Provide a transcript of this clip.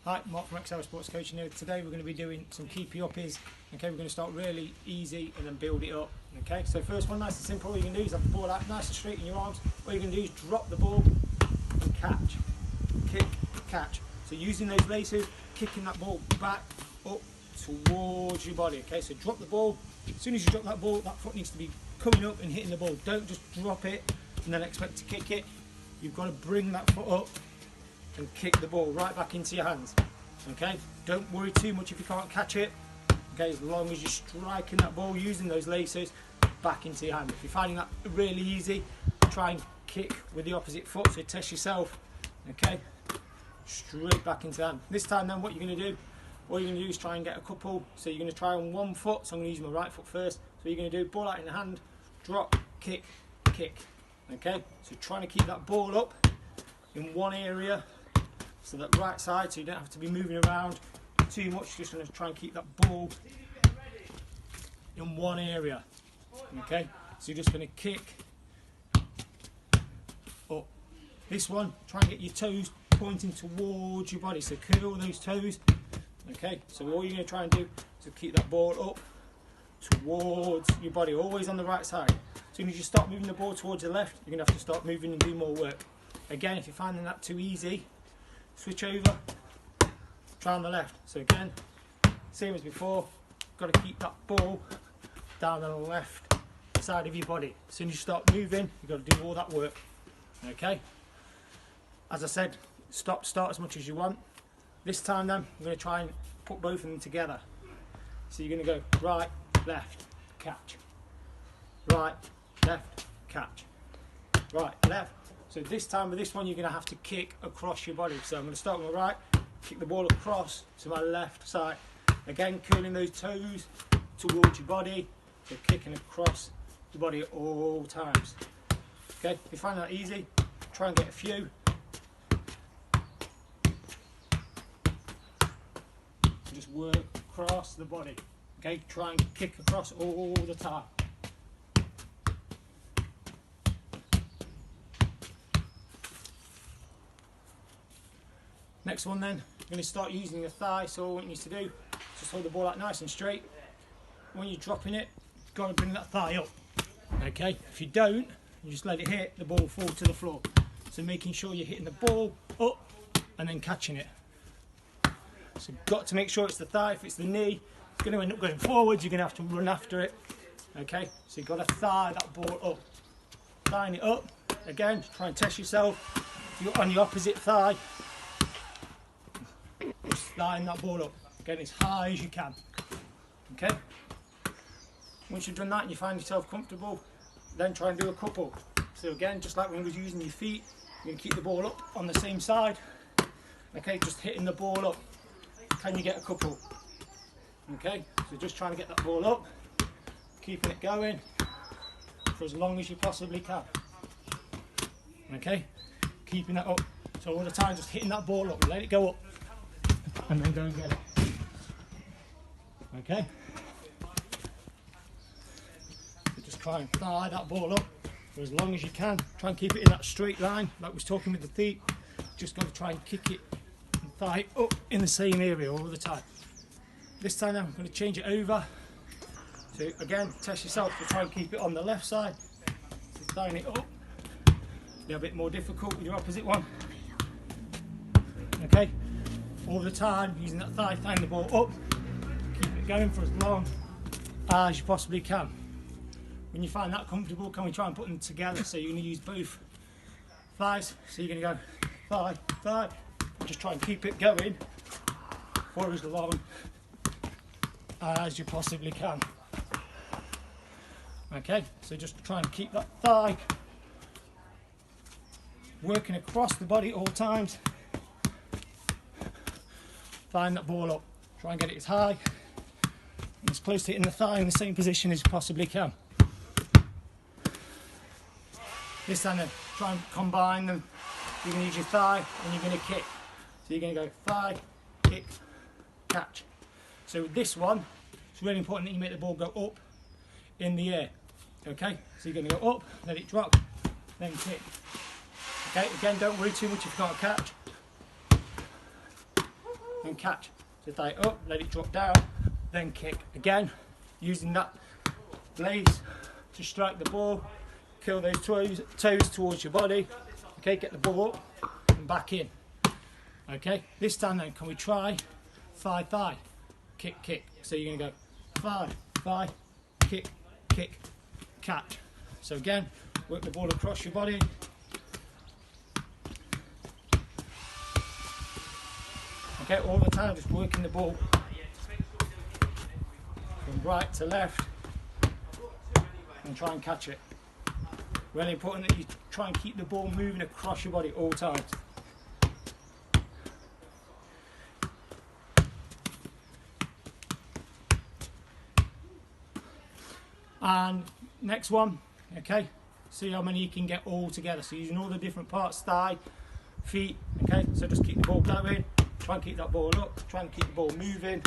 Hi, Mark from Excel Sports Coaching here. Today we're going to be doing some Keepie Uppies. Okay, we're going to start really easy and then build it up. Okay, so first one, nice and simple. All you can do is have the ball out nice and straight in your arms. All you're going to do is drop the ball and catch. Kick, catch. So using those laces, kicking that ball back up towards your body. Okay, so drop the ball. As soon as you drop that ball, that foot needs to be coming up and hitting the ball. Don't just drop it and then expect to kick it. You've got to bring that foot up and kick the ball right back into your hands. Okay, don't worry too much if you can't catch it. Okay, as long as you're striking that ball using those laces back into your hand. If you're finding that really easy, try and kick with the opposite foot, so test yourself. Okay, straight back into the hand. This time then, what you're going to do, all you're going to do is try and get a couple. So you're going to try on one foot, so I'm going to use my right foot first. So you're going to do ball out in the hand, drop, kick, kick. Okay, so trying to keep that ball up in one area, so that right side, so you don't have to be moving around too much. Just going to try and keep that ball in one area. Okay, so you're just going to kick up. This one, try and get your toes pointing towards your body, so curl those toes. Okay, so all you're going to try and do is to keep that ball up towards your body, always on the right side. As soon as you start moving the ball towards the left, you're going to have to start moving and do more work. Again, if you're finding that too easy, switch over, try on the left. So again, same as before, got to keep that ball down on the left side of your body. As soon as you start moving, you've got to do all that work. Okay, as I said, start as much as you want. This time then, I'm going to try and put both of them together. So you're going to go right, left, catch, right, left, catch, right, left. So this time with this one, you're going to have to kick across your body. So I'm going to start with my right, kick the ball across to my left side. Again, curling those toes towards your body, so kicking across the body at all times. Okay, if you find that easy, try and get a few. Just work across the body. Okay, try and kick across all the time. Next one then, you're going to start using your thigh. So all you need to do is just hold the ball out nice and straight. When you're dropping it, you've got to bring that thigh up. Okay, if you don't, you just let it hit, the ball will fall to the floor. So making sure you're hitting the ball up and then catching it. So you've got to make sure it's the thigh. If it's the knee, it's going to end up going forwards. You're going to have to run after it. Okay, so you've got to thigh that ball up. Thigh it up. Again, try and test yourself. If you're on the opposite thigh, just thigh that ball up. Again, as high as you can. Okay. Once you've done that and you find yourself comfortable, then try and do a couple. So again, just like when you was using your feet, you're going to keep the ball up on the same side. Okay, just hitting the ball up. Can you get a couple? Okay, so just trying to get that ball up, keeping it going for as long as you possibly can. Okay, keeping that up. So all the time, just hitting that ball up, let it go up, and then go and get it. Okay, so just try and thigh that ball up for as long as you can. Try and keep it in that straight line, like we was talking with the feet. Just got to try and kick it and thigh up in the same area all the time. This time I'm going to change it over. So again, test yourself to try and keep it on the left side. So thighing it up. A little bit more difficult with your opposite one. Okay, all the time using that thigh, thighing the ball up. Keep it going for as long as you possibly can. When you find that comfortable, can we try and put them together? So you're going to use both thighs. So you're going to go thigh, thigh. Just try and keep it going for as long as you possibly can. Okay, so just try and keep that thigh working across the body at all times. Find that ball up. Try and get it as high and as close to hitting the thigh in the same position as you possibly can. This time then, try and combine them. You're going to use your thigh and you're going to kick. So you're going to go thigh, kick, catch. So with this one, it's really important that you make the ball go up in the air. Okay, so you're going to go up, let it drop, then kick. Okay, again, don't worry too much if you can't catch. and catch. So tie it up, let it drop down, then kick. Again, using that blade to strike the ball, curl those toes towards your body. Okay, get the ball up and back in. Okay, this time then, can we try thigh, thigh, kick, kick. So you're going to go thigh, thigh, kick, kick, catch. So again, work the ball across your body. Okay, all the time just working the ball from right to left and try and catch it. Really important that you try and keep the ball moving across your body all times. And next one, okay, see how many you can get all together. So using all the different parts, thigh, feet, okay, so just keep the ball going, try and keep that ball up, try and keep the ball moving.